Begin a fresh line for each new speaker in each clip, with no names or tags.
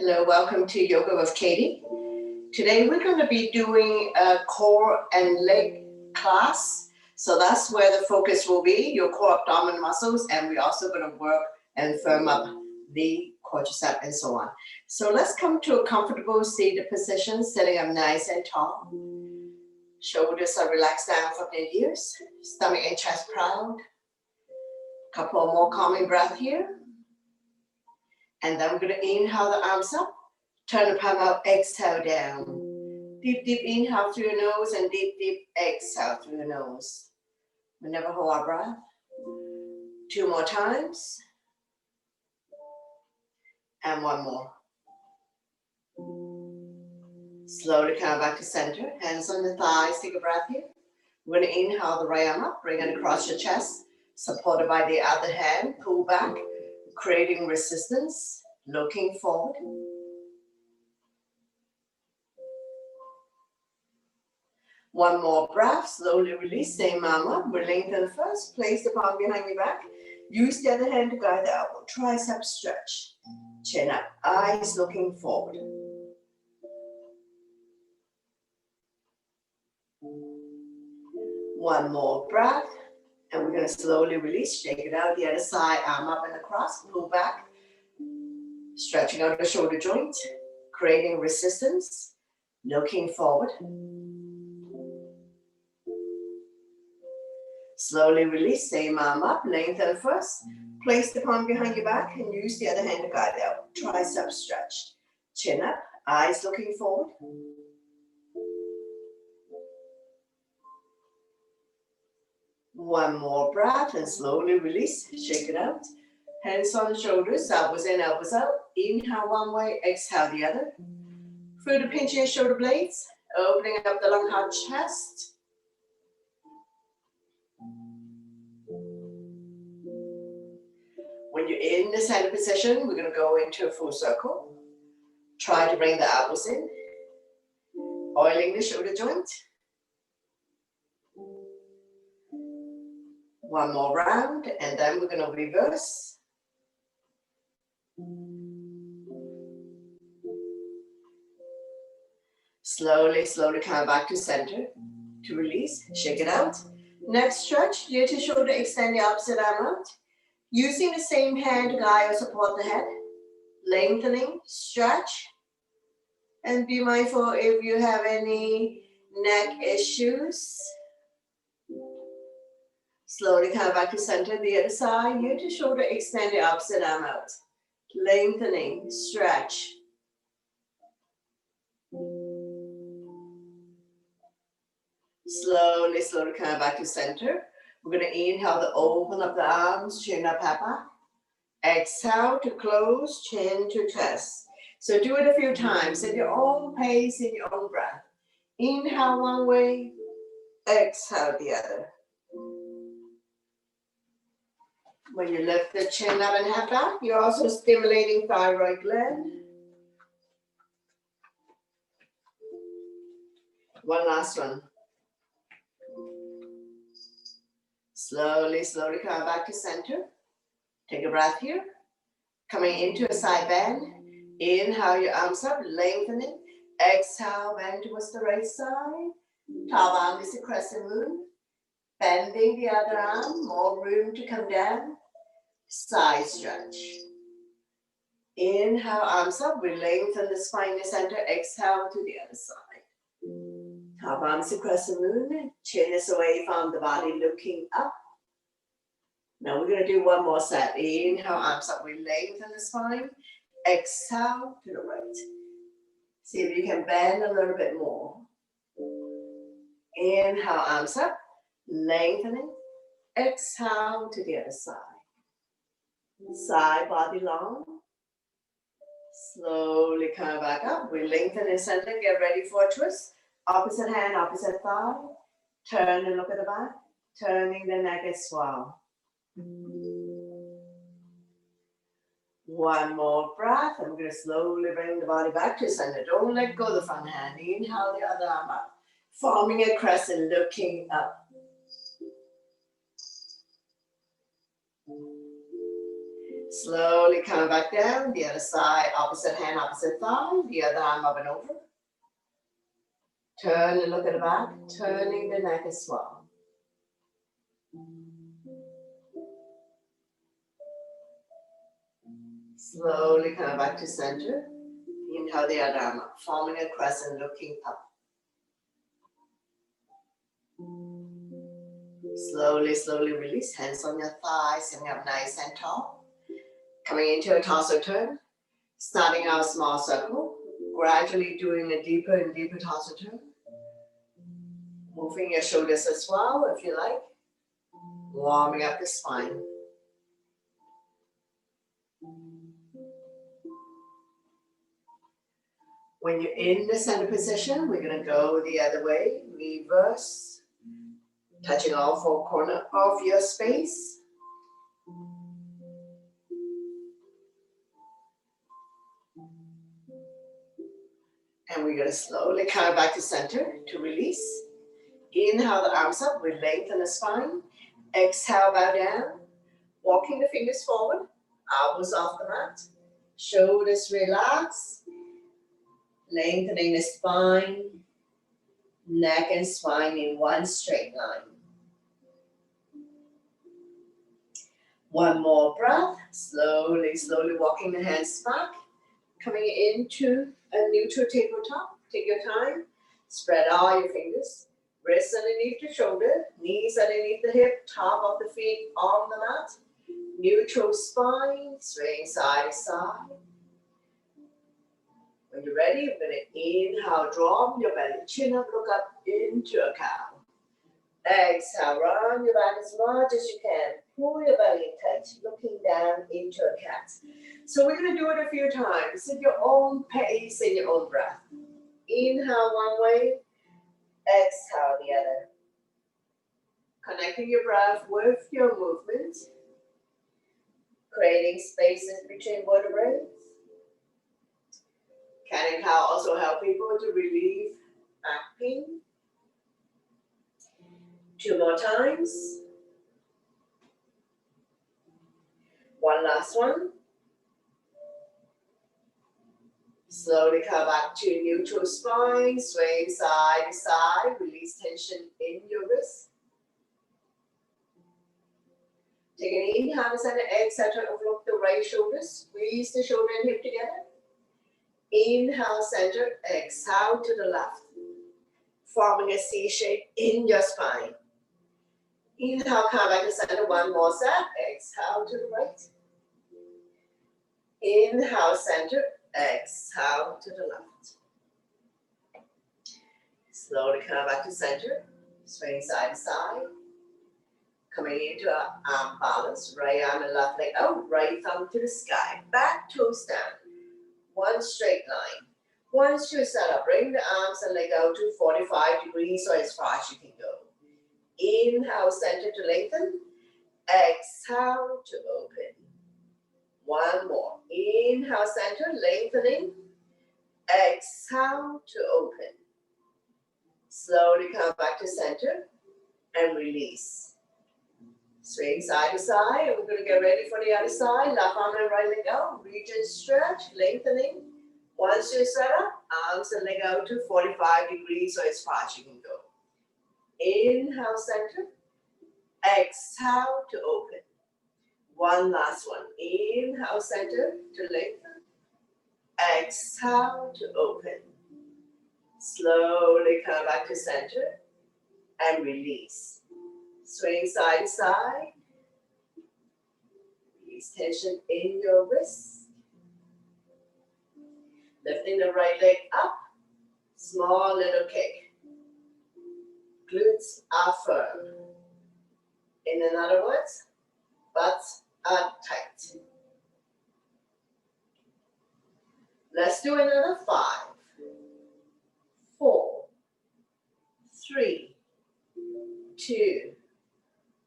Hello, welcome to Yoga with Katie. Today we're going to be doing a core and leg class. So that's where the focus will be, your core abdomen muscles, and we're also going to work and firm up the quadricep and so on. So let's come to a comfortable seated position, sitting up nice and tall. Shoulders are relaxed down from the ears, stomach and chest proud. Couple more calming breath here. And then we're going to inhale the arms up, turn the palm out, exhale down. Deep, deep inhale through your nose and deep, deep exhale through your nose. We never hold our breath. 2 more times. And 1 more. Slowly come back to center. Hands on the thighs, take a breath here. We're going to inhale the right arm up, bring it across your chest, supported by the other hand, pull back, creating resistance, looking forward. One more breath, slowly release, same arm up, we lengthen first, place the palm behind your back, use the other hand to guide the elbow, tricep stretch, chin up, eyes looking forward. One more breath, and we're going to slowly release, shake it out the other side, arm up and across, pull back, stretching out the shoulder joint, creating resistance, looking forward. Slowly release, same arm up, lengthen first, place the palm behind your back and use the other hand to guide the elbow, tricep stretch, chin up, eyes looking forward. One more breath and slowly release, shake it out. Hands on the shoulders, elbows in, elbows out. Inhale one way, exhale the other. Further pinching your shoulder blades, opening up the long hard chest. When you're in the center position, we're going to go into a full circle. Try to bring the elbows in, oiling the shoulder joint. One more round, and then we're going to reverse. Slowly, slowly come back to center to release, shake it out. Next stretch, ear to shoulder, extend the opposite arm out. Using the same hand to guide or support the head. Lengthening, stretch. And be mindful if you have any neck issues. Slowly come back to center, the other side, ear to shoulder, extend the opposite arm out. Lengthening, stretch. Slowly, slowly come back to center. We're going to inhale to open up the arms, chin up, half back. Exhale to close, chin to chest. So do it a few times at your own pace, in your own breath. Inhale one way, exhale the other. When you lift the chin up and half back, you're also stimulating thyroid gland. One last one. Slowly, slowly come back to center. Take a breath here. Coming into a side bend. Inhale your arms up, lengthening. Exhale, bend towards the right side. Top arm is a crescent moon. Bending the other arm, more room to come down. Side stretch. Inhale, arms up. We lengthen the spine to center. Exhale to the other side. Top arm is a crescent moon. Chin is away from the body, looking up. Now we're going to do one more set. Inhale, arms up. We lengthen the spine. Exhale to the right. See if you can bend a little bit more. Inhale, arms up. Lengthening. Exhale to the other side. Side body long. Slowly come back up. We lengthen in center. Get ready for a twist. Opposite hand, opposite thigh. Turn and look at the back. Turning the neck as well. One more breath. And we're going to slowly bring the body back to center. Don't let go of the front hand. Inhale the other arm up. Forming a crescent, looking up. Slowly coming back down, the other side, opposite hand, opposite thigh, the other arm up and over. Turn and look at the back, turning the neck as well. Slowly coming back to center. Inhale the other arm up, forming a crescent, looking up. Slowly, slowly release, hands on your thighs, sitting up nice and tall. Coming into a torso turn, starting out small circle, gradually doing a deeper and deeper torso turn. Moving your shoulders as well, if you like. Warming up the spine. When you're in the center position, we're going to go the other way, reverse, touching all four corners of your space. And we're going to slowly come back to center to release. Inhale the arms up, we lengthen the spine. Exhale, bow down. Walking the fingers forward, elbows off the mat. Shoulders relax. Lengthening the spine. Neck and spine in one straight line. One more breath. Slowly, slowly walking the hands back. Coming into a neutral tabletop. Take your time. Spread all your fingers. Wrists underneath the shoulder. Knees underneath the hip. Top of the feet on the mat. Neutral spine. Swaying side to side. When you're ready, you're going to inhale. Drop your belly. Chin up. Look up into a cow. Exhale. Run your back as much as you can. Pull your belly tight. Looking down into a cat. So we're going to do it a few times at your own pace and your own breath. Inhale one way, exhale the other. Connecting your breath with your movement. Creating spaces between vertebrae. Can also help people to relieve back pain. 2 more times. One last one. Slowly come back to neutral spine, swaying side to side. Release tension in your wrist. Take an inhale, center, exhale, turn overlook the right shoulder. Squeeze the shoulder and hip together. Inhale, center, exhale to the left. Forming a C shape in your spine. Inhale, come back to center, one more set. Exhale to the right. Inhale, center, exhale to the left. Slowly come back to center, swing side to side. Coming into our arm balance, right arm and left leg out, right thumb to the sky. Back toes down, one straight line. Once you set up, bring the arms and leg out to 45 degrees or as far as you can go. Inhale, center to lengthen. Exhale to open. One more. Inhale, center, lengthening. Exhale to open. Slowly come back to center and release. Swing side to side. And we're going to get ready for the other side. Left arm and right leg out. Reach and stretch, lengthening. Once you set up, arms and leg out to 45 degrees or as far as you can go. Inhale, center. Exhale to open. One last one. Inhale, center to lengthen. Exhale to open. Slowly come back to center and release. Swing side to side. Release tension in your wrists. Lifting the right leg up. Small little kick. Glutes are firm. In other words, butts are tight. Let's do another 5, 4, 3, 2,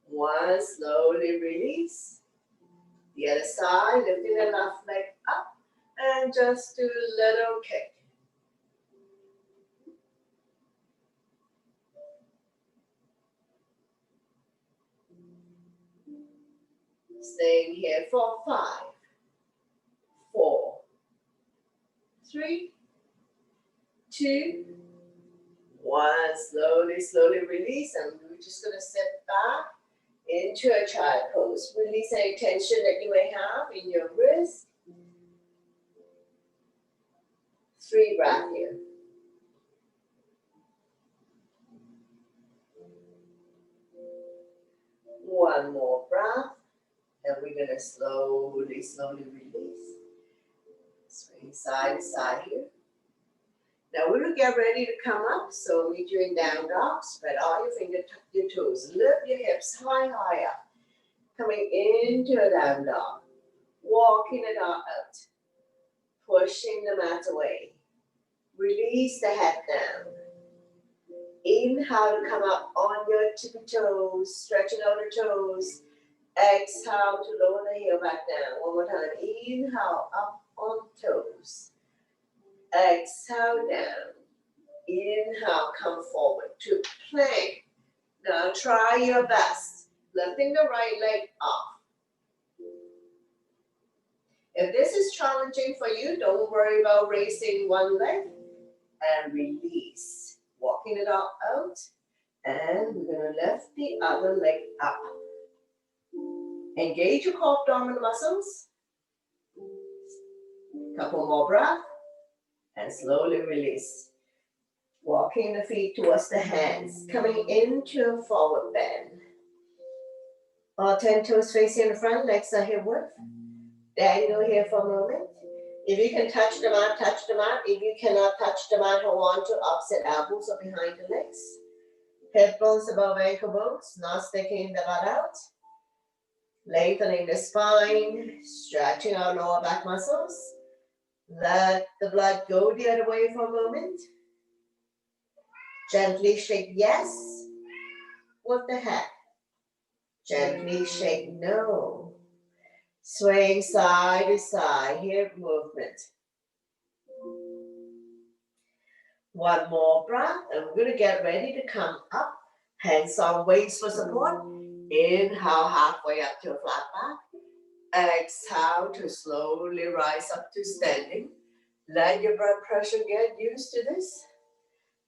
1. Slowly release. The other side, lifting the left leg up and just do a little kick. Staying here for 5, 3, 2, 1. Slowly, slowly release. And we're just going to step back into a child pose. Release any tension that you may have in your wrist. 3 breaths here. One more breath. And we're going to slowly, slowly release. Swing side to side here. Now we're going to get ready to come up. So meet you in down dog. Spread all your fingers, your toes. Lift your hips high, high up. Coming into a down dog. Walking it out. Pushing the mat away. Release the head down. Inhale to come up on your tippy toes. Stretching out the toes. Exhale to lower the heel back down. One more time. Inhale up on toes. Exhale down. Inhale, come forward to plank. Now try your best. Lifting the right leg up. If this is challenging for you, don't worry about raising one leg and release. Walking it all out. And we're going to lift the other leg up. Engage your core abdominal muscles. Couple more breaths. And slowly release. Walking the feet towards the hands. Coming into a forward bend. All 10 toes facing the front, legs are hip width. Dangle here for a moment. If you can touch the mat, touch the mat. If you cannot touch the mat, hold on to opposite elbows or behind the legs. Hip bones above ankle bones, not sticking the butt out. Lengthening the spine, stretching our lower back muscles. Let the blood go the other way for a moment. Gently shake yes with the head. Gently shake no. Swaying side to side, hip movement. One more breath, and we're going to get ready to come up. Hands on waist for support. Inhale halfway up to a flat back. Exhale to slowly rise up to standing. Let your blood pressure get used to this.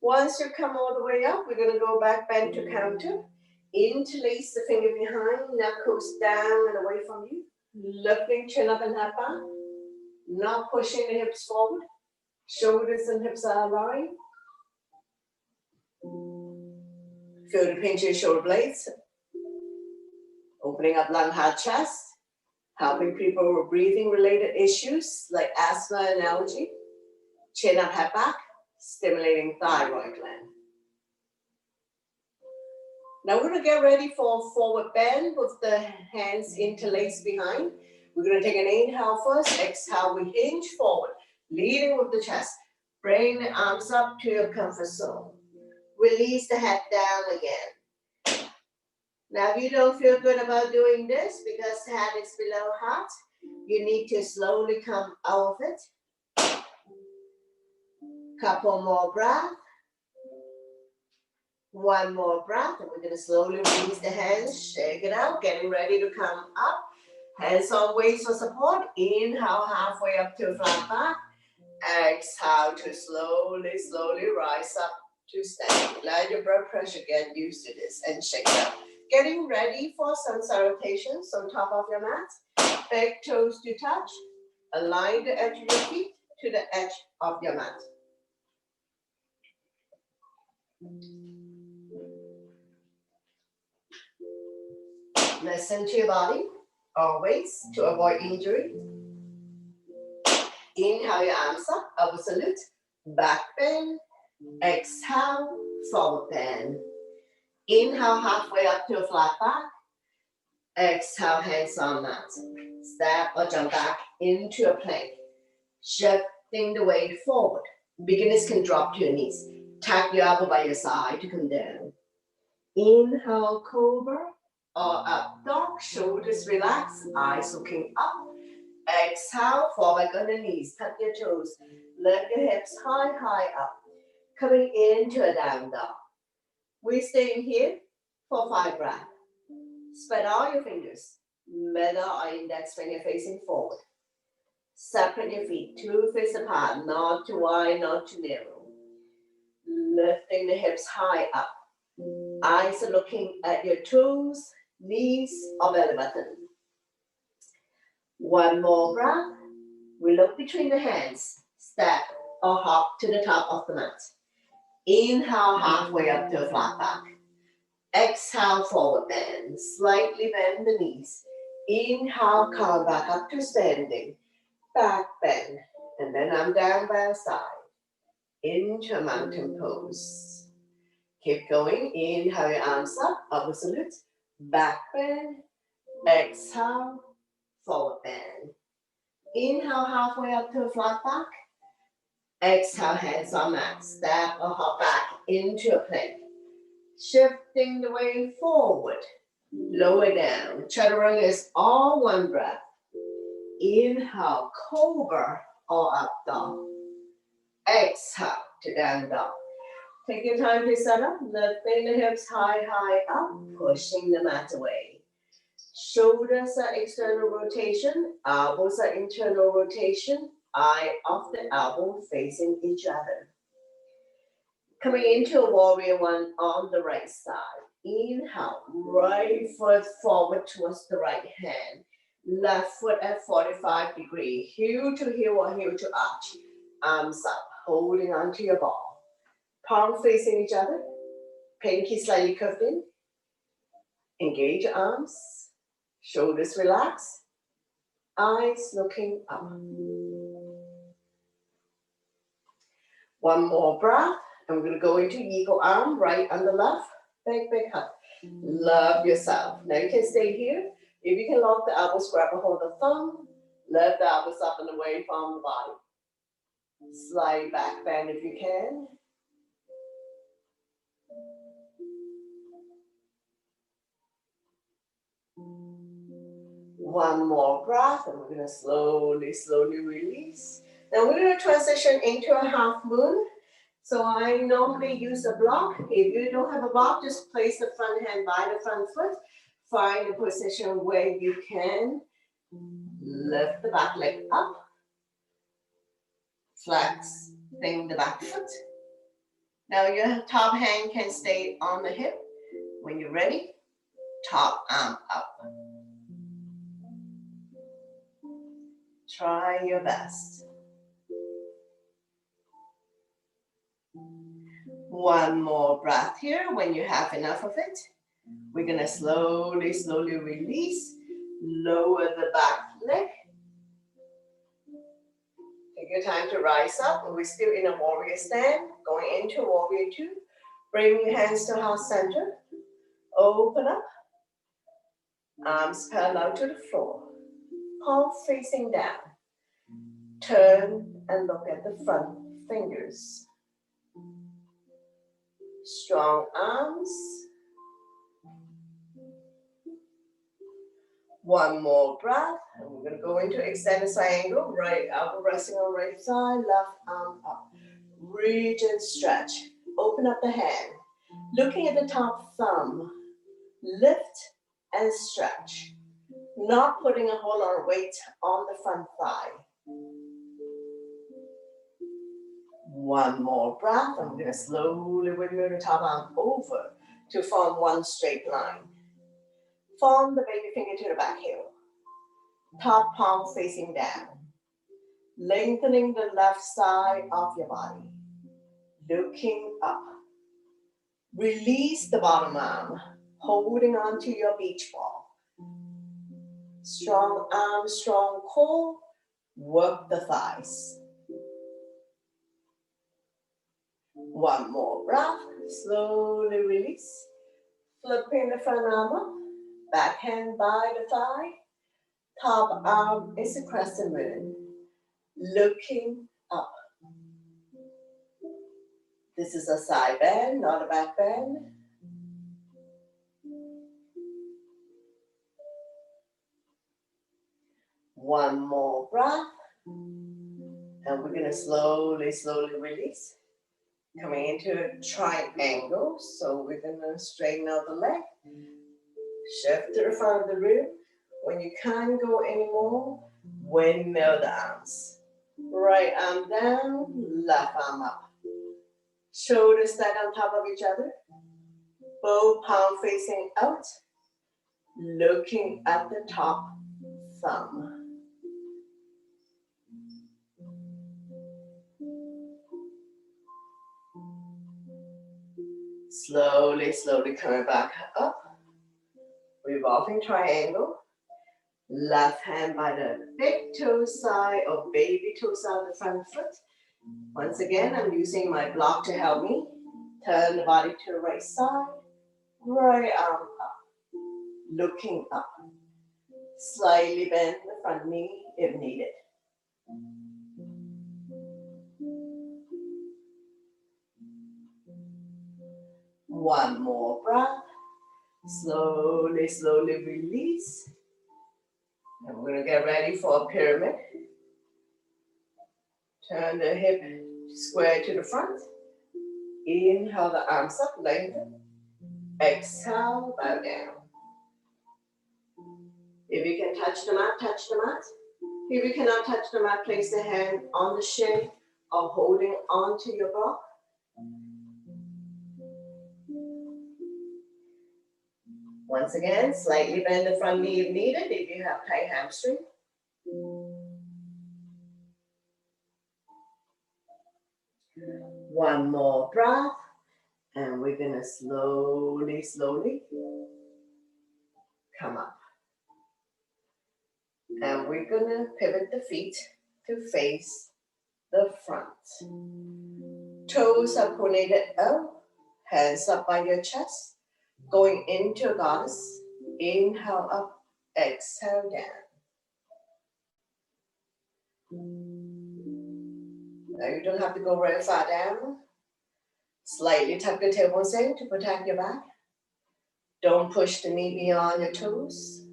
Once you come all the way up, we're going to go back, bend to counter. Interlace the finger behind, knuckles down and away from you. Lifting chin up and head back. Not pushing the hips forward. Shoulders and hips are aligned. Feel the pinch in your shoulder blades. Opening up lung, heart, chest. Helping people with breathing related issues like asthma and allergy. Chin up, head back. Stimulating thyroid gland. Now we're going to get ready for a forward bend with the hands interlaced behind. We're going to take an inhale first. Exhale, we hinge forward, leading with the chest. Bring the arms up to your comfort zone. Release the head down again. Now if you don't feel good about doing this because the head is below heart, you need to slowly come out of it. Couple more breaths. One more breath, and we're going to slowly release the hands, shake it out, getting ready to come up. Hands on waist for support. Inhale halfway up to a flat back. Exhale to slowly, slowly rise up to stand. Let your blood pressure get used to this and shake it out. Getting ready for some salutations on top of your mat. Big toes to touch. Align the edge of your feet to the edge of your mat. Listen to your body, always, to avoid injury. Inhale your arms up, elbow salute, back bend. Exhale, forward bend. Inhale halfway up to a flat back. Exhale, hands on mat. Step or jump back into a plank. Shifting the weight forward. Beginners can drop to your knees. Tap your elbow by your side to come down. Inhale, cobra. Or up dog, shoulders relaxed, eyes looking up. Exhale, fall back on the knees, tuck your toes, lift your hips high, high up. Coming into a down dog. We're staying here for 5 breaths. Spread all your fingers, middle or index finger facing forward. Separate your feet, 2 fists apart, not too wide, not too narrow. Lifting the hips high up. Eyes are looking at your toes, knees, or belly button. One more breath. We look between the hands. Step or hop to the top of the mat. Inhale halfway up to a flat back. Exhale, forward bend. Slightly bend the knees. Inhale, come back up to standing. Back bend. And then I'm down by a side. Into a mountain pose. Keep going. Inhale your arms up. Upward salute. Back bend. Exhale, forward bend. Inhale halfway up to a flat back. Exhale, hands on mat. Step or hop back into a plank. Shifting the weight forward. Lower down. Chaturanga is all one breath. Inhale, cobra or up dog. Exhale to down dog. Take your time to set up. Lifting the hips high, high up. Pushing the mat away. Shoulders are external rotation. Elbows are internal rotation. Eye of the elbow facing each other. Coming into a warrior one on the right side. Inhale, right foot forward towards the right hand. Left foot at 45 degrees. Heel to heel or heel to arch. Arms up, holding onto your ball. Palm facing each other. Pinky slightly curved in. Engage your arms. Shoulders relax. Eyes looking up. One more breath. I'm going to go into eagle arm, right on the left. Big, big hug. Love yourself. Now you can stay here. If you can lock the elbows, grab a hold of the thumb. Lift the elbows up and away from the body. Slide back bend if you can. One more breath, and we're going to slowly, slowly release. Now we're going to transition into a half moon. So I normally use a block. If you don't have a block, just place the front hand by the front foot. Find a position where you can lift the back leg up. Flex, bring the back foot. Now your top hand can stay on the hip. When you're ready, top arm up. Try your best. One more breath here. When you have enough of it, we're going to slowly, slowly release. Lower the back leg. Take your time to rise up. We're still in a warrior stand. Going into warrior two. Bring your hands to heart center. Open up. Arms parallel to the floor. Palm facing down. Turn and look at the front fingers. Strong arms. One more breath. And we're going to go into extended triangle. Right elbow resting on right side. Left arm up. Reach and stretch. Open up the hand. Looking at the top thumb. Lift and stretch. Not putting a whole lot of weight on the front thigh. One more breath. I'm going to slowly wiggle the top arm over to form one straight line. Form the baby finger to the back heel. Top palm facing down. Lengthening the left side of your body. Looking up. Release the bottom arm. Holding on to your beach ball. Strong arm, strong core. Work the thighs. One more breath. Slowly release. Flipping the front arm up. Back hand by the thigh. Top arm is a crescent moon. Looking up. This is a side bend, not a back bend. One more breath. And we're going to slowly, slowly release. Coming into a triangle. So we're going to straighten out the leg. Shift to the front of the room. When you can't go anymore, windmill the arms. Right arm down, left arm up. Shoulders stack on top of each other. Both palm facing out, looking at the top thumb. Slowly, slowly coming back up. Revolving triangle. Left hand by the big toe side or baby toe side of the front foot. Once again, I'm using my block to help me. Turn the body to the right side. Right arm up. Looking up. Slightly bend the front knee if needed. One more breath. Slowly, slowly release. And we're going to get ready for a pyramid. Turn the hip square to the front. Inhale the arms up, lengthen. Exhale, bow down. If you can touch the mat, touch the mat. If you cannot touch the mat, place the hand on the shin or holding onto your block. Once again, slightly bend the front knee if needed, if you have tight hamstring. One more breath, and we're gonna slowly, slowly come up. And we're gonna pivot the feet to face the front. Toes are coordinated out, hands up by your chest, going into a goddess. Inhale up, exhale down. Now you don't have to go very far down. Slightly tuck the tailbones in to protect your back. Don't push the knee beyond your toes.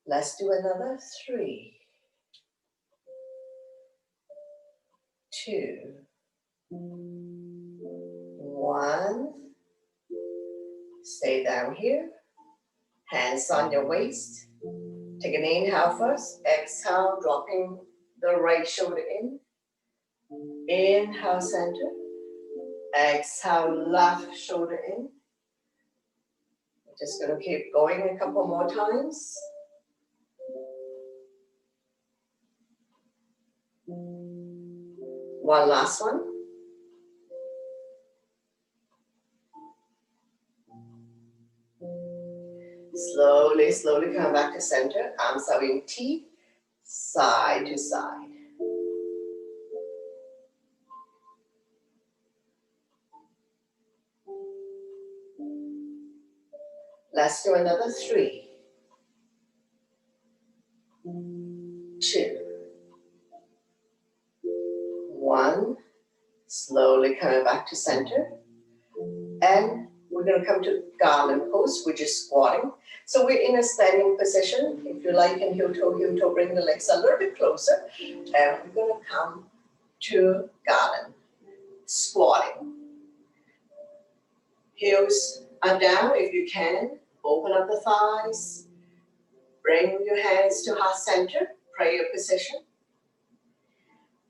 Let's do another 3, 2, 1. Stay down here. Hands on your waist. Take an inhale first. Exhale, dropping the right shoulder in. Inhale, center. Exhale, left shoulder in. Just gonna keep going a couple more times. One last one. Slowly, slowly come back to center. Arms are in T, side to side. Let's do another 3, 2, 1. Slowly coming back to center. And we're going to come to garland pose, which is squatting. So we're in a standing position. If you like, in heel toe, bring the legs a little bit closer. And we're going to come to garland, squatting. Heels are down if you can. Open up the thighs. Bring your hands to heart center, prayer position.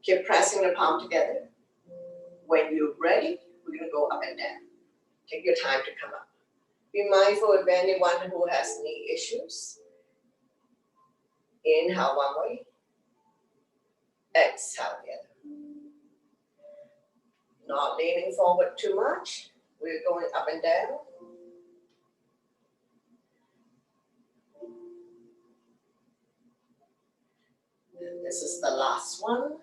Keep pressing the palm together. When you're ready, we're going to go up and down. Take your time to come up. Be mindful of anyone who has knee issues. Inhale one way. Exhale the other. Not leaning forward too much. We're going up and down. And this is the last one.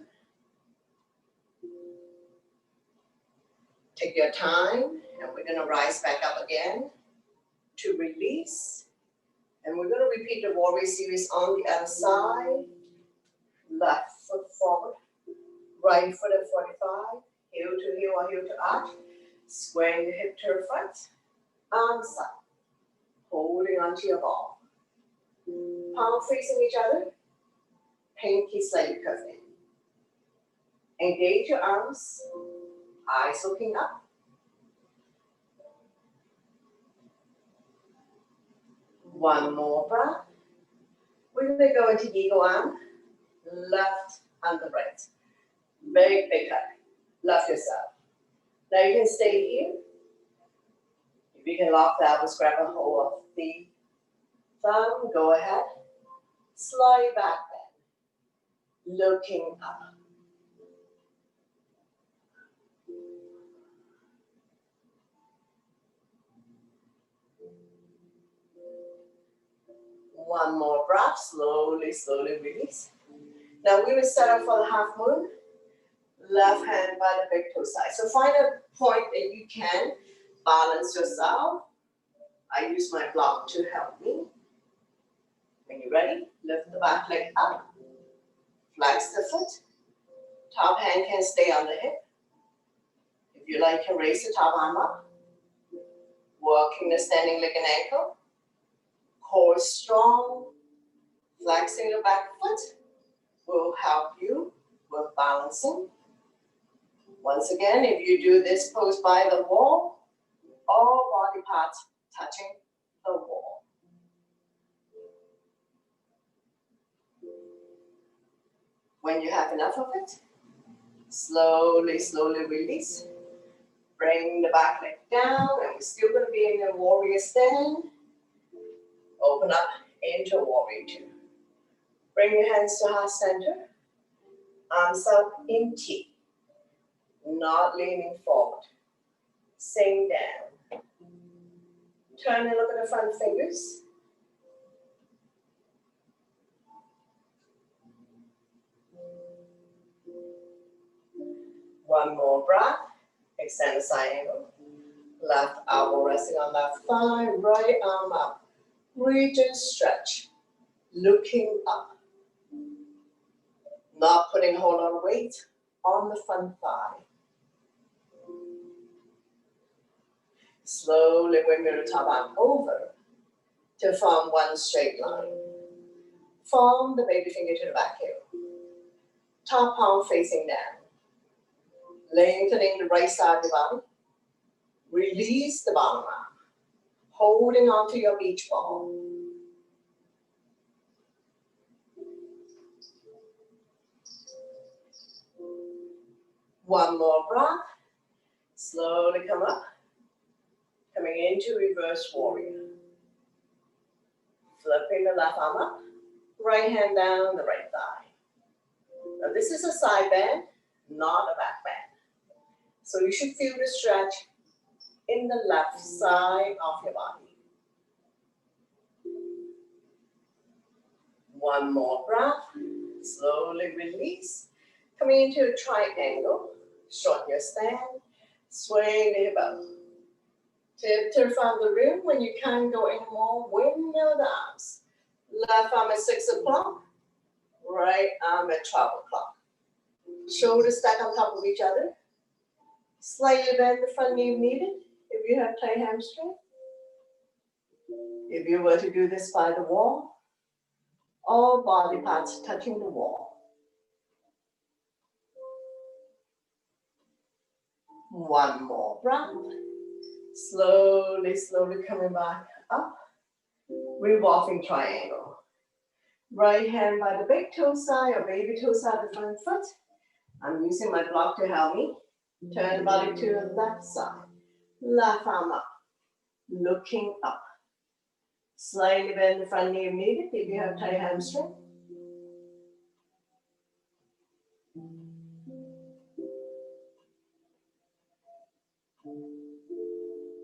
Take your time, and we're going to rise back up again to release. And we're going to repeat the warrior series on the other side. Left foot forward, right foot at 45, heel to heel or heel to arch. Squaring the hip to the front, arms up, holding onto your ball. Palm facing each other, pinky slightly curved in. Engage your arms, eyes looking up. One more breath. We're going to go into eagle arm, left and the right. Big, big hug. Love yourself. Now you can stay here. If you can lock the elbows, grab a hold of the thumb, go ahead. Slide back then. Looking up. One more breath, slowly, slowly release. Now we will set up for the half moon. Left hand by the big toe side. So find a point that you can balance yourself. I use my block to help me. When you're ready, lift the back leg up. Flex the foot. Top hand can stay on the hip. If you like, you raise the top arm up. Working the standing leg and ankle. Core strong. Flexing the back foot will help you with balancing. Once again, if you do this pose by the wall, all body parts touching the wall. When you have enough of it, slowly, slowly release. Bring the back leg down, and we're still going to be in a warrior stand. Open up into warrior two. Bring your hands to heart center. Arms up in T. Not leaning forward. Sink down. Turn and look at the front fingers. One more breath. Extend the side angle. Left elbow resting on left thigh. Right arm up. Reach and stretch. Looking up. Not putting a whole lot of weight on the front thigh. Slowly bring your top arm over to form one straight line. Form the baby finger to the back heel. Top palm facing down. Lengthening the right side of the body. Release the bottom arm. Holding onto your beach ball. One more breath. Slowly come up. Coming into reverse warrior. Flipping the left arm up. Right hand down the right thigh. Now this is a side bend, not a back bend. So you should feel the stretch in the left side of your body. One more breath. Slowly release. Coming into a triangle. Shorten your stand. Sway the hip up. Tip to the front of the room. When you can't go anymore, windmill the arms. Left arm at 6 o'clock. Right arm at 12 o'clock. Shoulders stack on top of each other. Slightly bend the front knee if needed. If you have tight hamstring. If you were to do this by the wall, all body parts touching the wall. One more breath. Slowly, slowly coming back up. Revolving triangle. Right hand by the big toe side or baby toe side of the front foot. I'm using my block to help me. Turn the body to the left side. Left arm up. Looking up. Slightly bend the front knee if needed if you have tight hamstring.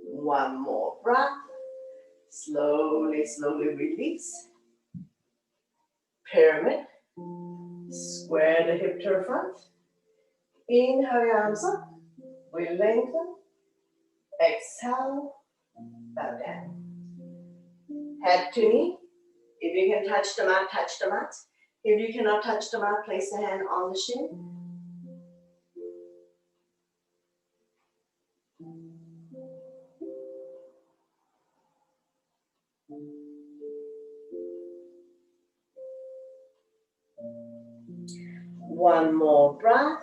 One more breath. Slowly, slowly release. Pyramid. Square the hip to the front. Inhale your arms up. We lengthen. Exhale. Bow down. Head to knee. If you can touch the mat, touch the mat. If you cannot touch the mat, place the hand on the shin. One more breath.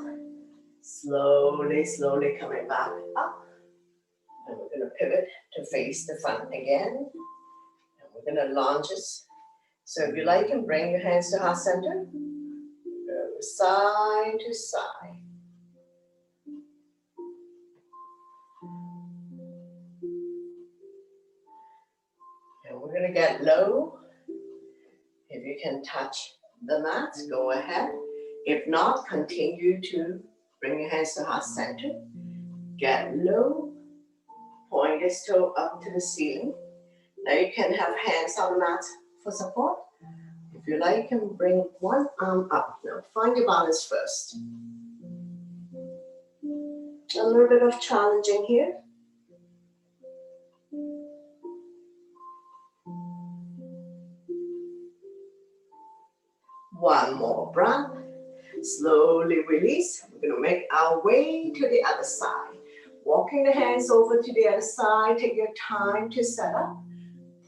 Slowly, slowly coming back up. And we're going to pivot to face the front again. And We're gonna lunges. So if you like, you can bring your hands to heart center. Go side to side. And we're gonna get low. If you can touch the mat, go ahead. If not, continue to bring your hands to heart center. Get low. Point this toe up to the ceiling. Now you can have hands on the mat for support. If you like, you can bring one arm up. Now find your balance first. A little bit of challenging here. One more breath. Slowly release. We're going to make our way to the other side. Walking the hands over to the other side. Take your time to set up.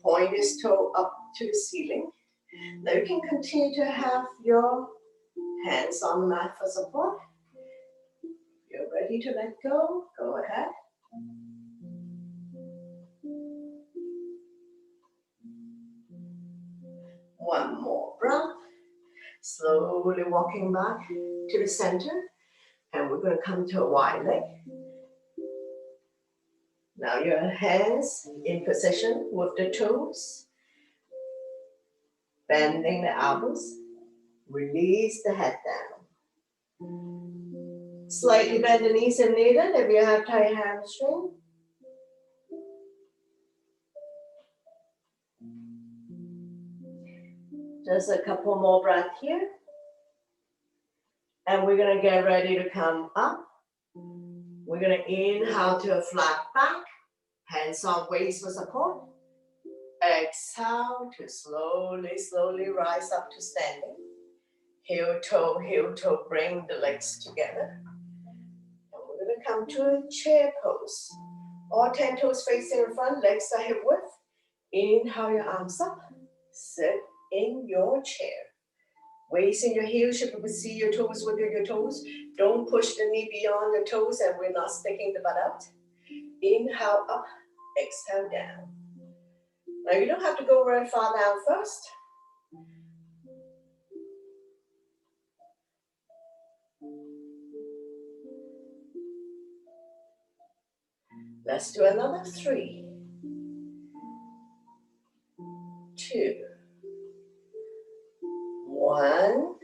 Point this toe up to the ceiling. Now you can continue to have your hands on the mat for support. If you're ready to let go, go ahead. One more breath. Slowly walking back to the center. And we're going to come to a wide leg. Now your hands in position with the toes. Bending the elbows. Release the head down. Slightly bend the knees if needed if you have tight hamstring. Just a couple more breaths here. And we're going to get ready to come up. We're going to inhale to a flat back. Hands on waist for support. Exhale to slowly rise up to standing. Heel toe, bring the legs together. And we're going to come to a chair pose. All 10 toes facing in front, legs are hip width. Inhale your arms up. Sit in your chair. Waist in your heels, you can see your toes within your toes. Don't push the knee beyond your toes and we're not sticking the butt out. Inhale up, exhale down. Now you don't have to go very far down first. Let's do another 3, 2, 1.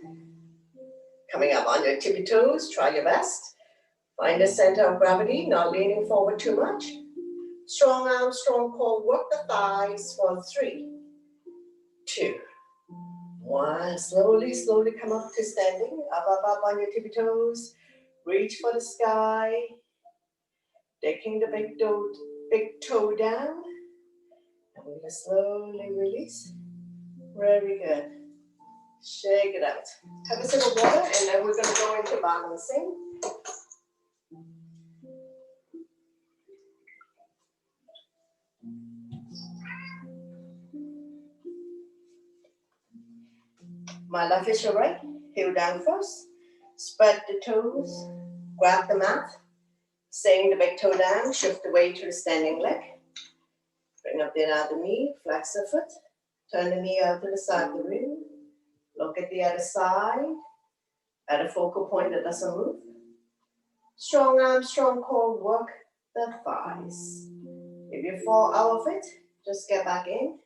Coming up on your tippy toes, try your best. Find the center of gravity, not leaning forward too much. Strong arms, strong core, work the thighs for 3, 2, 1. Slowly come up to standing. Up on your tippy toes. Reach for the sky. Taking the big toe down. And we're going to slowly release. Very good. Shake it out. Have a sip of water and then we're going to go into balancing. My left is your right. Heel down first. Spread the toes. Grab the mat. Staying the big toe down. Shift the weight to the standing leg. Bring up the other knee. Flex the foot. Turn the knee out to the side of the room. Look at the other side. At a focal point that doesn't move. Strong arms, strong core. Work the thighs. If you fall out of it, just get back in.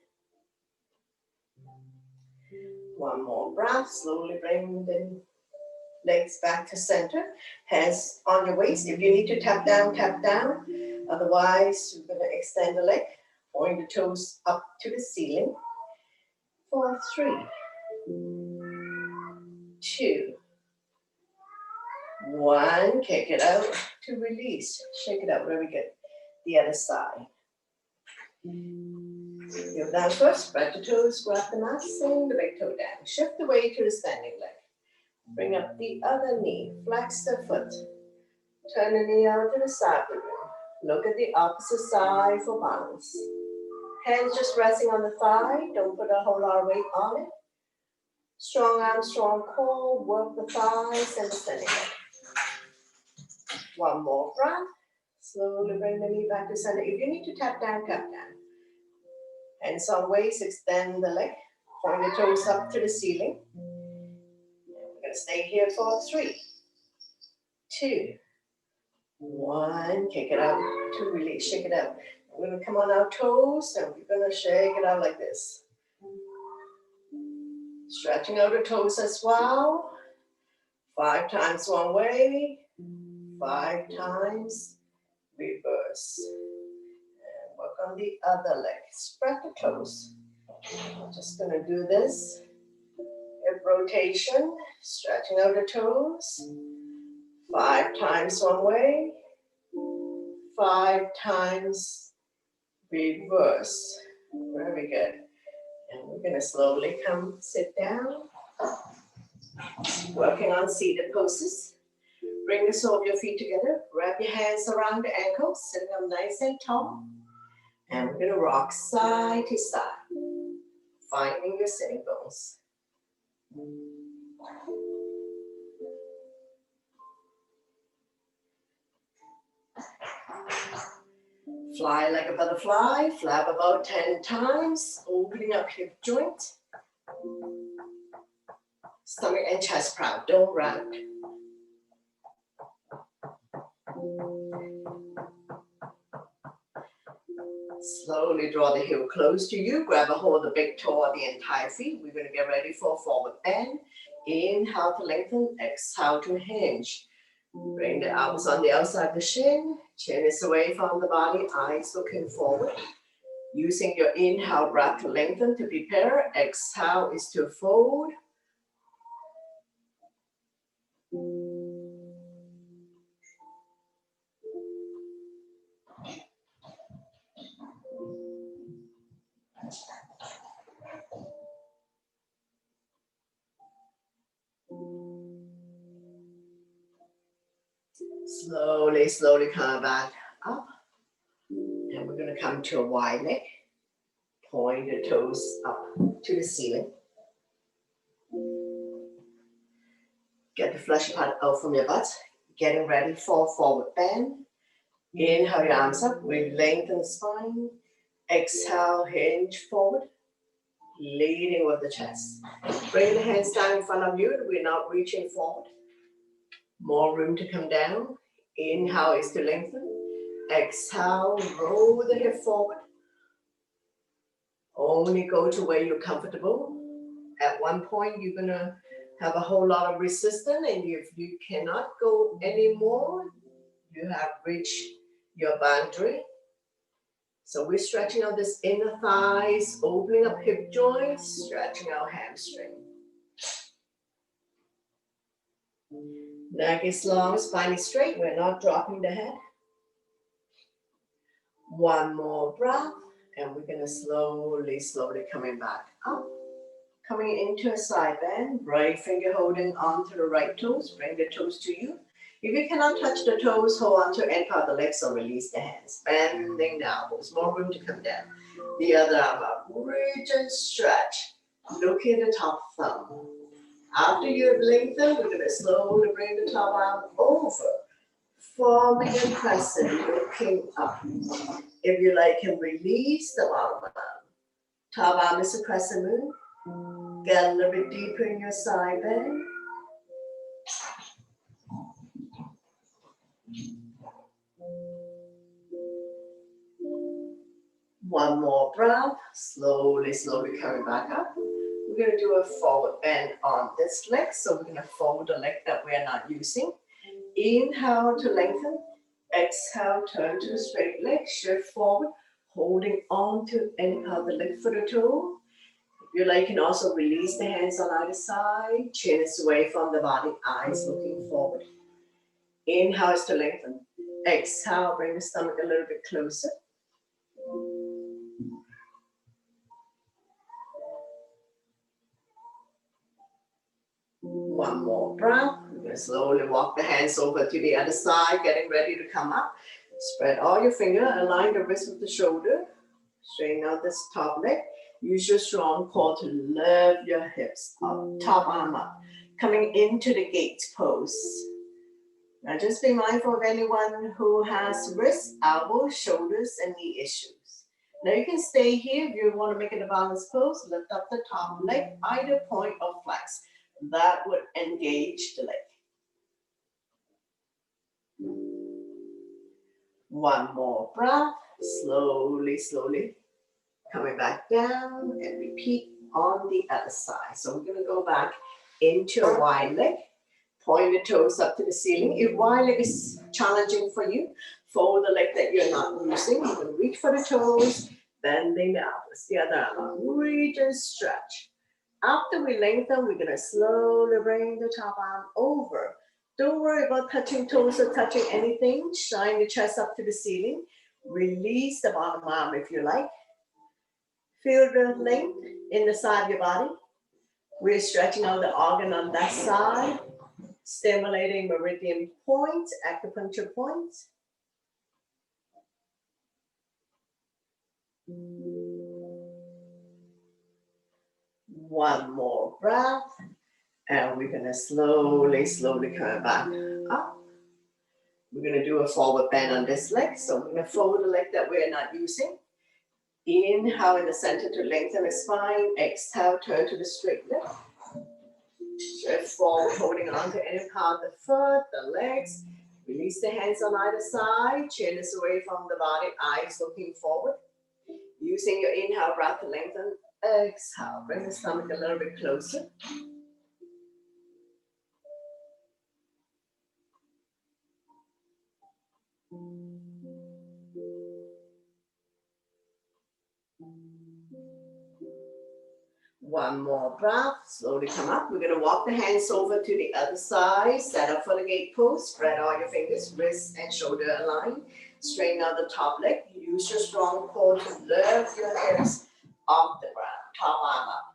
One more breath. Slowly bring the legs back to center. Hands on your waist. If you need to tap down, tap down. Otherwise, you're going to extend the leg. Point the toes up to the ceiling. For 3, 2, 1. Kick it out to release. Shake it out. Very good. The other side. Heel down first. Spread the toes. Grab the mat. Send the big toe down. Shift the weight to the standing leg. Bring up the other knee. Flex the foot. Turn the knee out to the side of the room. Look at the opposite side for balance. Hands just resting on the thigh. Don't put a whole lot of weight on it. Strong arms, strong core. Work the thighs and the standing leg. One more breath. Slowly bring the knee back to center. If you need to tap down, tap down. Hands on waist, extend the leg. Point the toes up to the ceiling. We're going to stay here for 3, 2, 1. Kick it out to release, shake it out. We're going to come on our toes and we're going to shake it out like this. Stretching out the toes as well. 5 times one way, 5 times reverse. And work on the other leg. Spread the toes. I'm just going to do this. Hip rotation, stretching out the toes. 5 times one way, 5 times reverse. Very good. And we're going to slowly come sit down. Working on seated poses. Bring the sole of your feet together. Wrap your hands around the ankles, sitting up nice and tall. And we're going to rock side to side, finding your sitting bones. Fly like a butterfly, flap about 10 times, opening up hip joint. Stomach and chest proud, don't round. Slowly draw the heel close to you. Grab a hold of the big toe of the entire feet. We're going to get ready for a forward bend. Inhale to lengthen, exhale to hinge. Bring the arms on the outside of the shin. Chin is away from the body, eyes looking forward. Using your inhale breath to lengthen to prepare. Exhale is to fold. Slowly, slowly come back up. And we're going to come to a wide leg. Point the toes up to the ceiling. Get the flesh part out from your butt. Getting ready for forward bend. Inhale your arms up. We lengthen the spine. Exhale, hinge forward. Leading with the chest. Bring the hands down in front of you. We're not reaching forward. More room to come down. Inhale is to lengthen. Exhale, roll the hip forward. Only go to where you're comfortable. At one point, you're going to have a whole lot of resistance, and if you cannot go anymore, you have reached your boundary. So we're stretching out this inner thighs, opening up hip joints, stretching our hamstring. Neck is long, spine is straight. We're not dropping the head. One more breath, and we're going to slowly, slowly coming back up. Coming into a side bend, right finger holding onto the right toes. Bring the toes to you. If you cannot touch the toes, hold on to end part of the legs or release the hands. Bending the elbows, more room to come down. The other arm up, reach and stretch. Look at the top thumb. After you have lengthened, we're going to slowly bring the top arm over. Forming a crescent, looking up. If you like, can release the bottom arm. Top arm is a crescent moon. Get a little bit deeper in your side bend. One more breath. Slowly, slowly coming back up. We're going to do a forward bend on this leg. So we're going to fold the leg that we are not using. Inhale to lengthen. Exhale, turn to the straight leg. Shift forward. Holding on to any part of the leg for the toe. If you like, you can also release the hands on either side. Chin is away from the body. Eyes looking forward. Inhale is to lengthen. Exhale, bring the stomach a little bit closer. One more breath. We're going to slowly walk the hands over to the other side, getting ready to come up. Spread all your fingers, align the wrist with the shoulder. Straighten out this top leg. Use your strong core to lift your hips up, top arm up. Coming into the gate pose. Now just be mindful of anyone who has wrist, elbow, shoulders, and knee issues. Now you can stay here if you want to make it a balanced pose. Lift up the top leg, either point or flex. That would engage the leg. One more breath, slowly, slowly. Coming back down and repeat on the other side. So we're gonna go back into a wide leg. Point the toes up to the ceiling. If wide leg is challenging for you, fold the leg that you're not using. You can reach for the toes, bending the elbows, the other arm, reach and stretch. After we lengthen, we're gonna slowly bring the top arm over. Don't worry about touching toes or touching anything. Shine the chest up to the ceiling. Release the bottom arm if you like. Feel the length in the side of your body. We're stretching out the organ on that side, stimulating meridian points, acupuncture points. One more breath, and we're gonna slowly, slowly come back up. We're gonna do a forward bend on this leg, so we're gonna fold the leg that we're not using. Inhale in the center to lengthen the spine. Exhale, turn to the straight leg. Stretch forward, holding on to any part of the foot, the legs. Release the hands on either side. Chin is away from the body, eyes looking forward. Using your inhale breath to lengthen. Exhale, bring the stomach a little bit closer. One more breath, slowly come up. We're gonna walk the hands over to the other side, set up for the gate pose, spread all your fingers, wrists and shoulder align. Straighten out the top leg. Use your strong core to lift your hips off the ground, top arm up.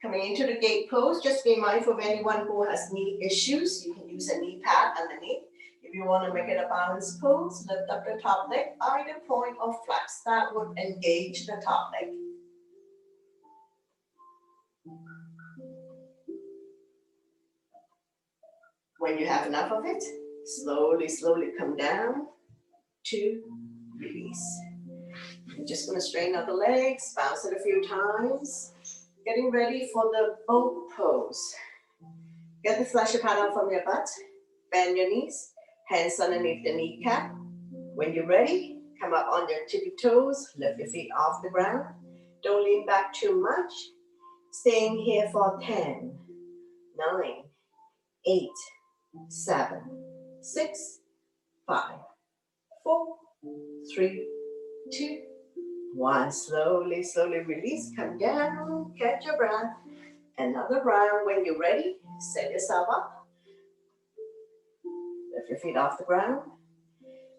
Coming into the gate pose, just be mindful of anyone who has knee issues. You can use a knee pad underneath. If you want to make it a balanced pose, lift up the top leg, either point or flex. That would engage the top leg. When you have enough of it, slowly, slowly come down to release. You're just going to straighten out the legs, bounce it a few times. Getting ready for the boat pose. Get the flexion pattern from your butt. Bend your knees, hands underneath the kneecap. When you're ready, come up on your tippy toes, lift your feet off the ground. Don't lean back too much. Staying here for 10, 9, 8, 7, 6, 5, 4, 3, 2, 1. Slowly, slowly release. Come down, catch your breath. Another round. When you're ready, set yourself up. Lift your feet off the ground.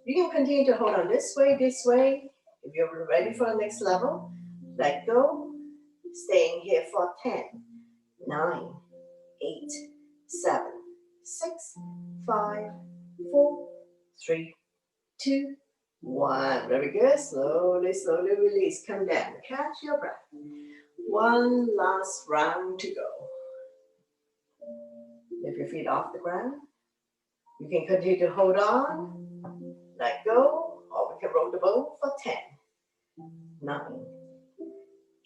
You can continue to hold on this way, this way. If you're ready for the next level, let go. Staying here for 10, 9, 8, 7, 6, 5, 4, 3, 2, 1. Very good. Slowly, slowly release. Come down. Catch your breath. One last round to go. Lift your feet off the ground. You can continue to hold on, let go, or we can roll the boat for 10, 9,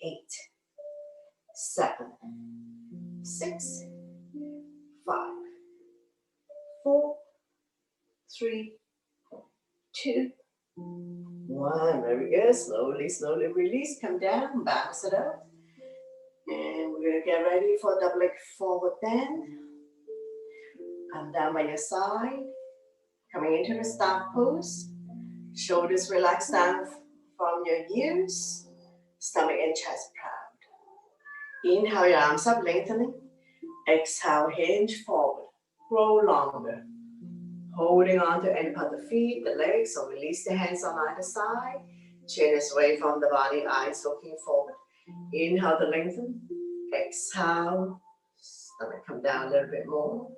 8, 7, 6, 5, 4, 3, 2, 1. Very good. Slowly, slowly release. Come down, bounce it up. And we're going to get ready for double leg forward bend. Come down by your side. Coming into the staff pose. Shoulders relax down from your ears. Stomach and chest proud. Inhale your arms up, lengthening. Exhale, hinge forward. Grow longer. Holding on to any part of the feet, the legs, so release the hands on either side. Chin is away from the body, eyes looking forward. Inhale to lengthen. Exhale. Stomach come down a little bit more.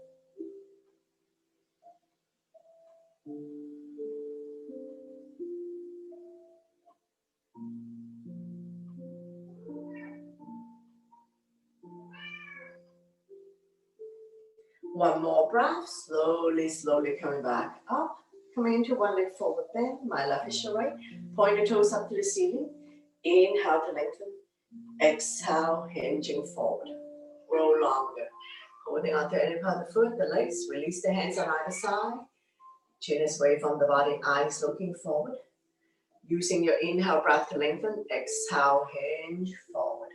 One more breath, slowly, slowly coming back up. Coming into one leg forward bend, my left is your right. Point your toes up to the ceiling. Inhale to lengthen. Exhale, hinging forward. Roll longer. Holding on to any part of the foot, the legs. Release the hands on either side. Chin is away from the body, eyes looking forward. Using your inhale breath to lengthen. Exhale, hinge forward.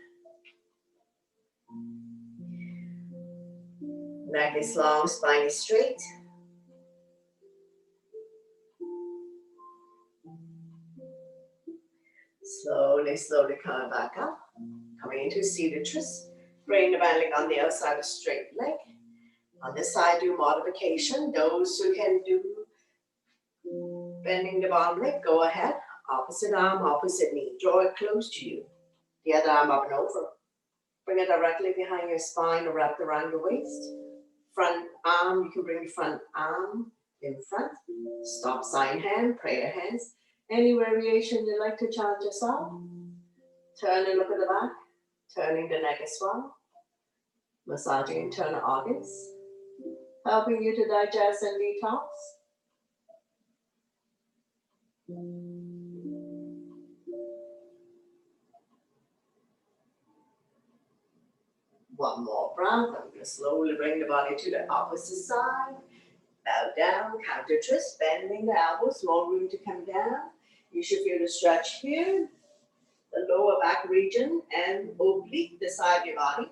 Neck is long, spine is straight. Slowly, slowly coming back up. Coming into seated twist. Bring the back leg on the outside of straight leg. On this side, do modification. Those who can do bending the bottom leg, go ahead. Opposite arm, opposite knee. Draw it close to you. The other arm up and over. Bring it directly behind your spine or wrap around your waist. Front arm, you can bring the front arm in front. Stop sign hand, prayer hands. Any variation you like to challenge yourself. Turn and look at the back. Turning the neck as well. Massaging internal organs. Helping you to digest and detox. One more breath. I'm going to slowly bring the body to the opposite side. Bow down, counter twist, bending the elbows, more room to come down. You should feel the stretch here, the lower back region, and oblique the side of your body.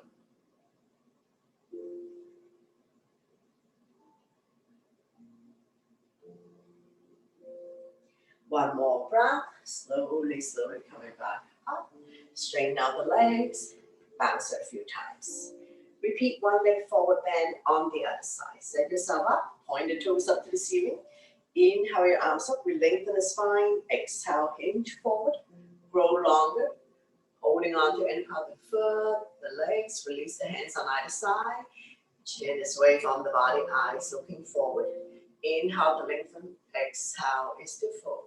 One more breath, slowly, slowly coming back up. Straighten out the legs, bounce it a few times. Repeat one leg forward bend on the other side. Set yourself up, point the toes up to the ceiling. Inhale your arms up, we lengthen the spine. Exhale, hinge forward, grow longer. Holding on to any part of the foot, the legs, release the hands on either side. Chin is away from the body, eyes looking forward. Inhale to lengthen, exhale is to fold.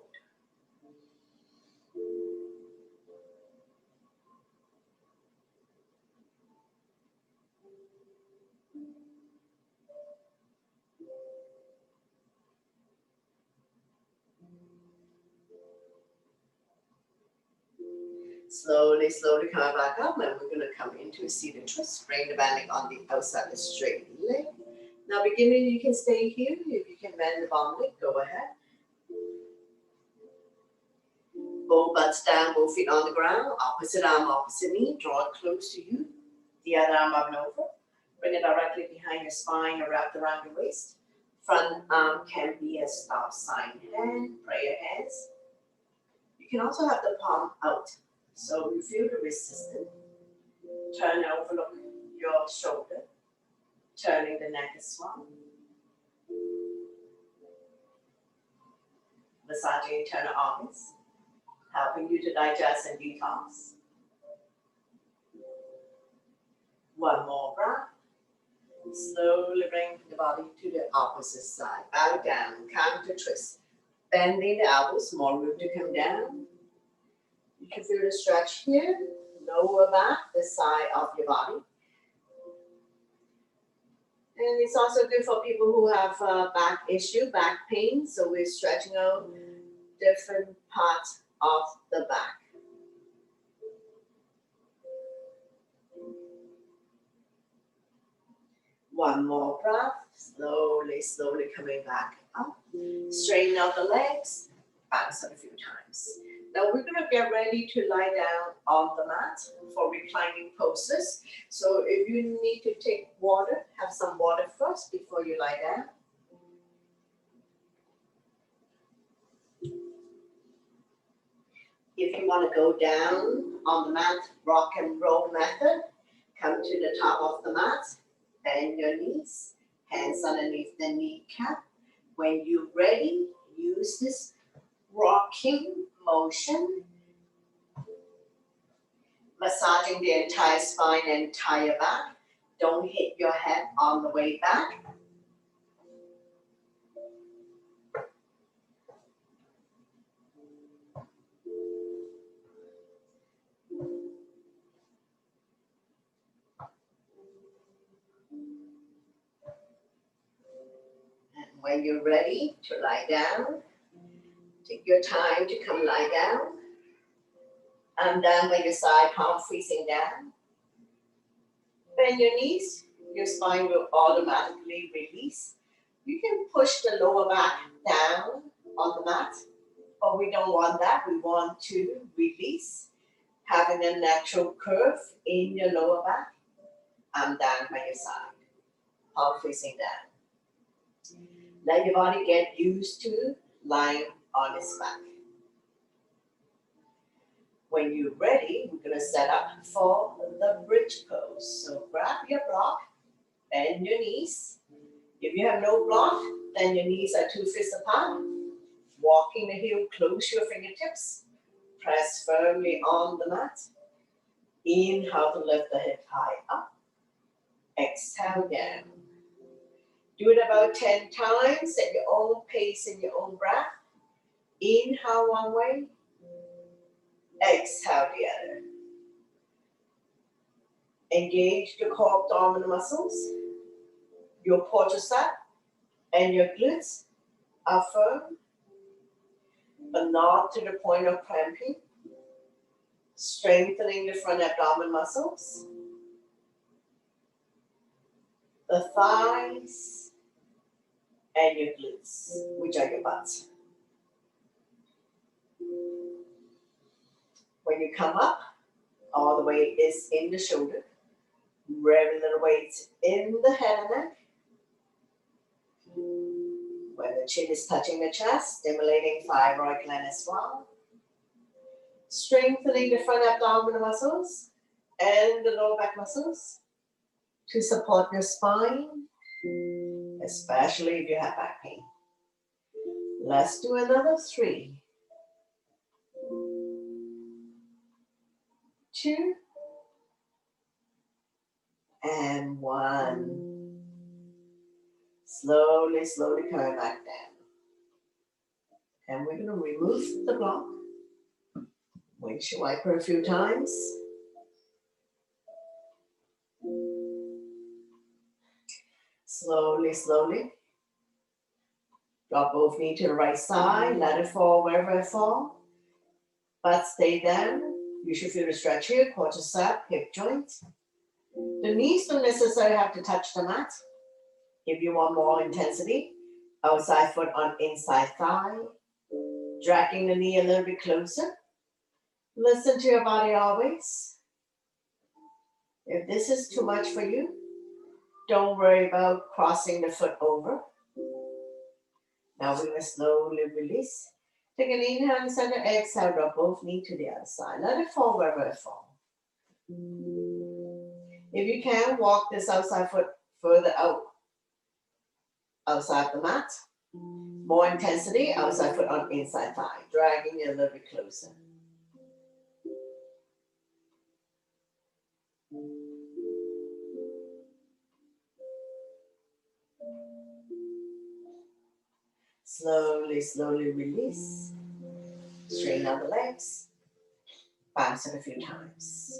Slowly, slowly come back up, and we're going to come into a seated twist. Bring the back leg on the outside of the straight leg. Now, beginning, you can stay here. If you can bend the bottom leg, go ahead. Both butts down, both feet on the ground. Opposite arm, opposite knee. Draw it close to you. The other arm up and over. Bring it directly behind your spine or wrapped around your waist. Front arm can be a stop sign hand, prayer hands. You can also have the palm out. So you feel the resistance. Turn and overlook your shoulder. Turning the neck as well. Massaging internal organs. Helping you to digest and detox. One more breath. Slowly bring the body to the opposite side. Bow down, counter twist. Bending the elbows, more room to come down. You can feel the stretch here. Lower back, the side of your body. And it's also good for people who have back issue, back pain. So we're stretching out different parts of the back. One more breath. Slowly, slowly coming back up. Straighten out the legs. Bounce it a few times. Now we're going to get ready to lie down on the mat for reclining poses. So if you need to take water, have some water first before you lie down. If you want to go down on the mat, rock and roll method, come to the top of the mat, bend your knees, hands underneath the kneecap. When you're ready, use this rocking motion, massaging the entire spine and entire back. Don't hit your head on the way back. And when you're ready to lie down, take your time to come lie down. Arm down by your side, palm facing down. Bend your knees, your spine will automatically release. You can push the lower back down on the mat, but we don't want that. We want to release, having a natural curve in your lower back. Arm down by your side, palm facing down. Let your body get used to lying on its back. When you're ready, we're going to set up for the bridge pose. So grab your block, bend your knees. If you have no block, then your knees are 2 fists apart. Walking the heel, close your fingertips. Press firmly on the mat. Inhale to lift the hip high up. Exhale down. Do it about 10 times at your own pace and your own breath. Inhale one way. Exhale the other. Engage the core abdominal muscles. Your quadricep and your glutes are firm, but not to the point of cramping. Strengthening the front abdominal muscles. The thighs and your glutes, which are your butts. When you come up, all the weight is in the shoulder. Very little weight in the head and neck. When the chin is touching the chest, stimulating thyroid gland as well. Strengthening the front abdominal muscles and the lower back muscles to support your spine, especially if you have back pain. Let's do another 3, 2, and 1. Slowly, slowly coming back down. And we're going to remove the block. Windshield wiper a few times. Slowly, slowly. Drop both knees to the right side. Let it fall wherever it falls. But stay down. You should feel the stretch here. Quadricep, hip joint. The knees don't necessarily have to touch the mat. If you want more intensity, outside foot on inside thigh. Dragging the knee a little bit closer. Listen to your body always. If this is too much for you, don't worry about crossing the foot over. Now we're going to slowly release. Take an inhale in the center, exhale, drop both knees to the other side. Let it fall wherever it falls. If you can, walk this outside foot further out, outside the mat. More intensity, outside foot on inside thigh, dragging it a little bit closer. Slowly, slowly release. Straighten out the legs. Bounce it a few times.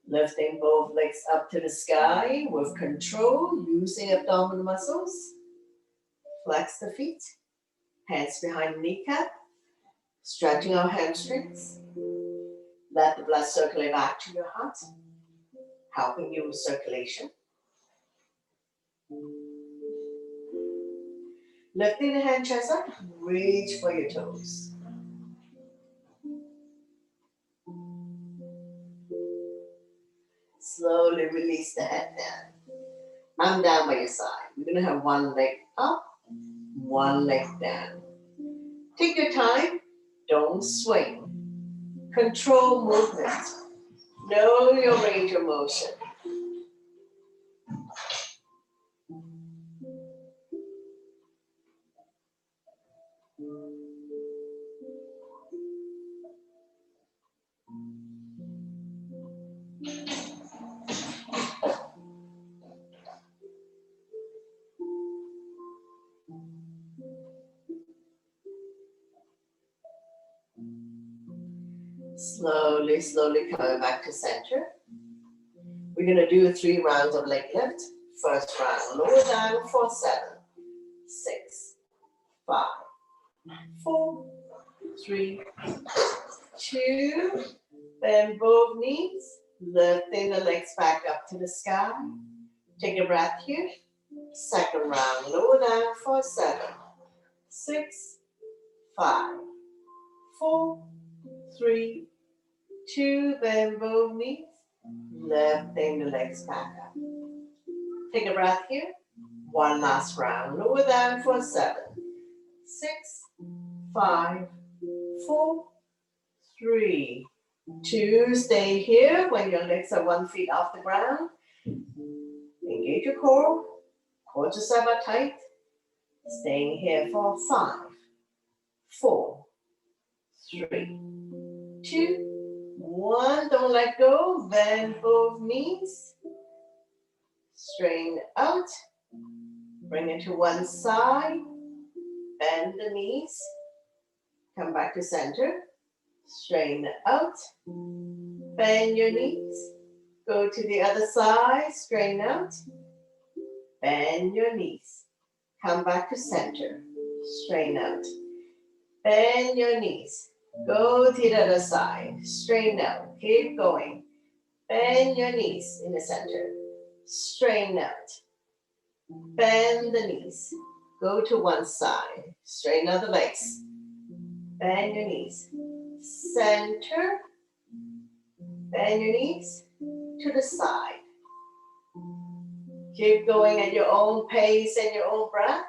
Lifting both legs up to the sky with control, using abdominal muscles. Flex the feet. Hands behind the kneecap. Stretching our hamstrings. Let the blood circulate back to your heart, helping you with circulation. Lifting the hand chest up, reach for your toes. Slowly release the head down. Arm down by your side. We're going to have one leg up, one leg down. Take your time, don't swing. Control movement. Know your range of motion. Slowly, slowly coming back to center. We're going to do 3 rounds of leg lift. First round, lower down for 7, 6, 5, 4, 3, 2. Bend both knees, lifting the legs back up to the sky. Take a breath here. Second round, lower down for 7, 6, 5, 4, 3, 2. Bend both knees, lifting the legs back up. Take a breath here. One last round, lower down for 7, 6, 5, 4, 3, 2. Stay here when your legs are 1 foot off the ground. Engage your core. Core to are tight. Staying here for 5, 4, 3, 2, 1. Don't let go. Bend both knees. Straighten out. Bring it to one side. Bend the knees. Come back to center. Straighten out. Bend your knees. Go to the other side. Straighten out. Bend your knees. Come back to center. Straighten out. Bend your knees. Go to the other side. Straighten out. Keep going. Bend your knees in the center. Straighten out. Bend the knees. Go to one side. Straighten out the legs. Bend your knees. Center. Bend your knees to the side. Keep going at your own pace and your own breath.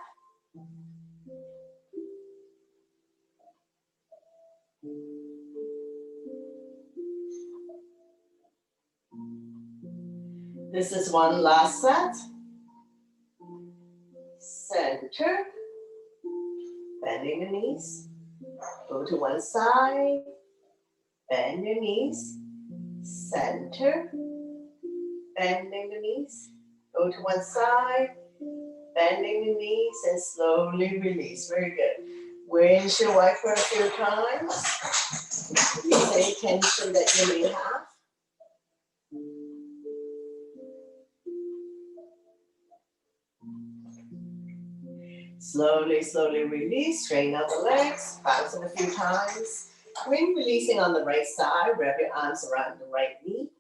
This is one last set. Center. Bending the knees. Go to one side. Bend your knees. Center. Bending the knees. Go to one side. Bending the knees and slowly release. Very good. Rinse your wipe for a few times. Release any tension that you may have. Slowly, slowly release. Straighten out the legs. Bounce it a few times. When releasing on the right side, wrap your arms around the right knee.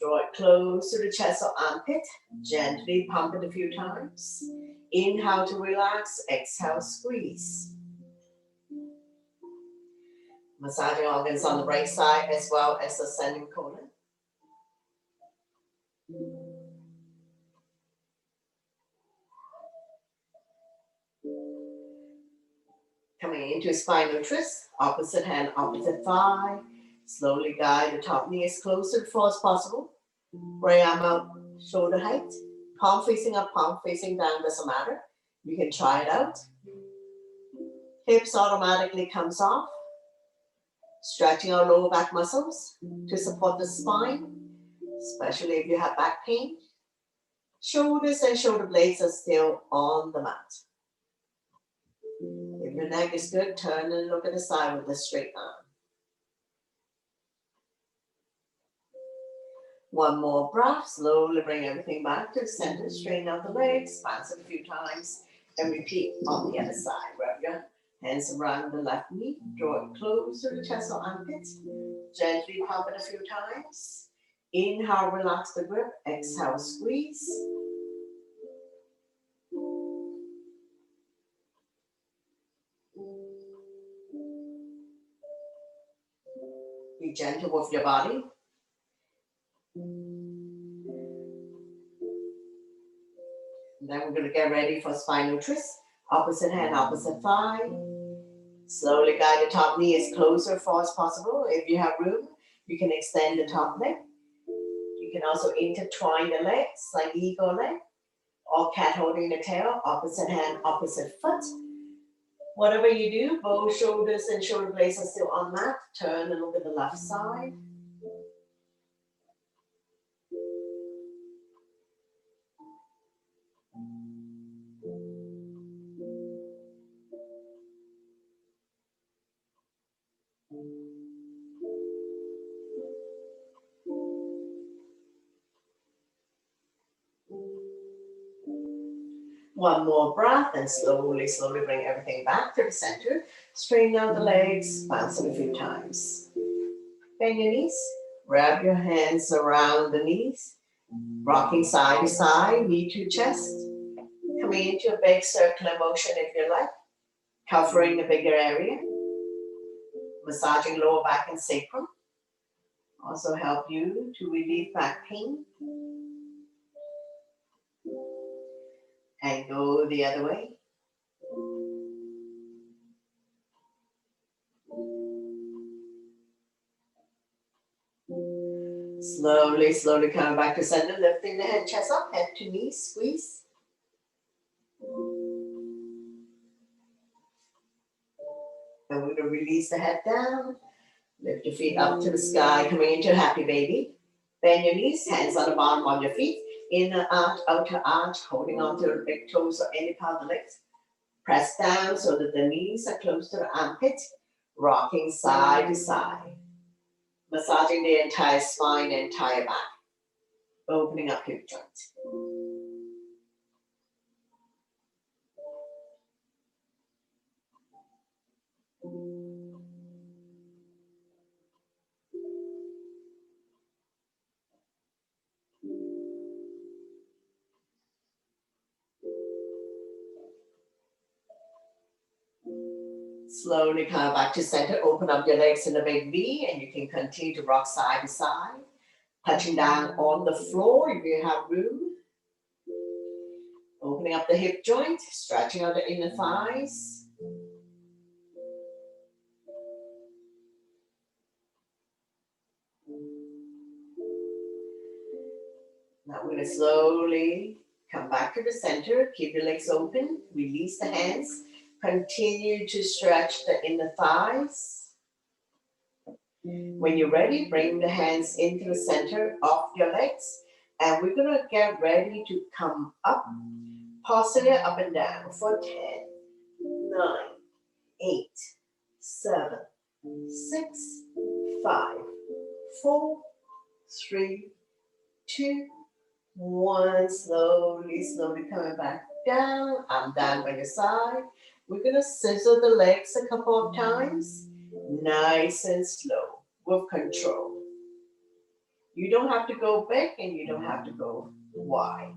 Draw it close to the chest or armpit. Gently pump it a few times. Inhale to relax. Exhale, squeeze. Massaging organs on the right side as well as the ascending colon. Coming into spinal twist, opposite hand, opposite thigh. Slowly guide the top knee as close to the floor as possible. Right arm out, shoulder height. Palm facing up, palm facing down, doesn't matter. You can try it out. Hips automatically comes off. Stretching our lower back muscles to support the spine, especially if you have back pain. Shoulders and shoulder blades are still on the mat. If your neck is good, turn and look at the side with a straight arm. One more breath. Slowly bring everything back to the center. Straighten out the legs. Bounce it a few times. And repeat on the other side. Wrap your hands around the left knee. Draw it close to the chest or armpit. Gently pump it a few times. Inhale, relax the grip. Exhale, squeeze. Be gentle with your body. And then we're going to get ready for spinal twist. Opposite hand, opposite thigh. Slowly guide the top knee as close or far as possible. If you have room, you can extend the top leg. You can also intertwine the legs like eagle leg or cat holding the tail. Opposite hand, opposite foot. Whatever you do, both shoulders and shoulder blades are still on mat. Turn and look at the left side. One more breath and slowly, slowly bring everything back to the center. Straighten out the legs, bounce it a few times. Bend your knees. Wrap your hands around the knees. Rocking side to side, knee to chest. Coming into a big circular motion if you like. Covering a bigger area. Massaging lower back and sacrum. Also help you to relieve back pain. And go the other way. Slowly, slowly coming back to center, lifting the head, chest up, head to knee, squeeze. And we're going to release the head down. Lift your feet up to the sky, coming into a happy baby. Bend your knees, hands on the bottom of your feet. Inner arch, outer arch, holding on to the big toes or any part of the legs. Press down so that the knees are close to the armpit. Rocking side to side. Massaging the entire spine, the entire back. Opening up hip joints. Slowly come back to center. Open up your legs in a big V, and you can continue to rock side to side. Touching down on the floor if you have room. Opening up the hip joint, stretching out the inner thighs. Now we're going to slowly come back to the center. Keep your legs open. Release the hands. Continue to stretch the inner thighs. When you're ready, bring the hands into the center of your legs. And we're going to get ready to come up. Pulsing it up and down for 10, 9, 8, 7, 6, 5, 4, 3, 2, 1. Slowly, slowly coming back down. I'm down by your side. We're going to scissor the legs a couple of times. Nice and slow with control. You don't have to go big and you don't have to go wide.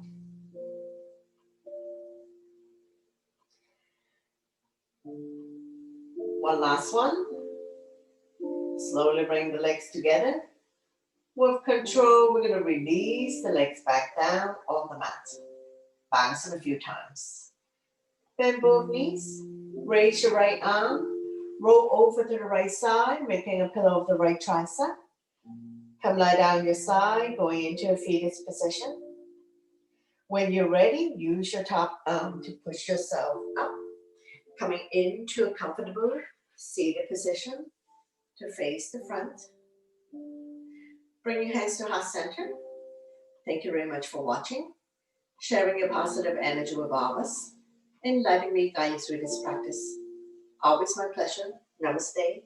One last one. Slowly bring the legs together. With control, we're going to release the legs back down on the mat. Bounce it a few times. Bend both knees. Raise your right arm. Roll over to the right side, making a pillow of the right tricep. Come lie down your side, going into a fetus position. When you're ready, use your top arm to push yourself up. Coming into a comfortable seated position to face the front. Bring your hands to heart center. Thank you very much for watching, sharing your positive energy with all of us, and letting me guide you through this practice. Always my pleasure. Namaste.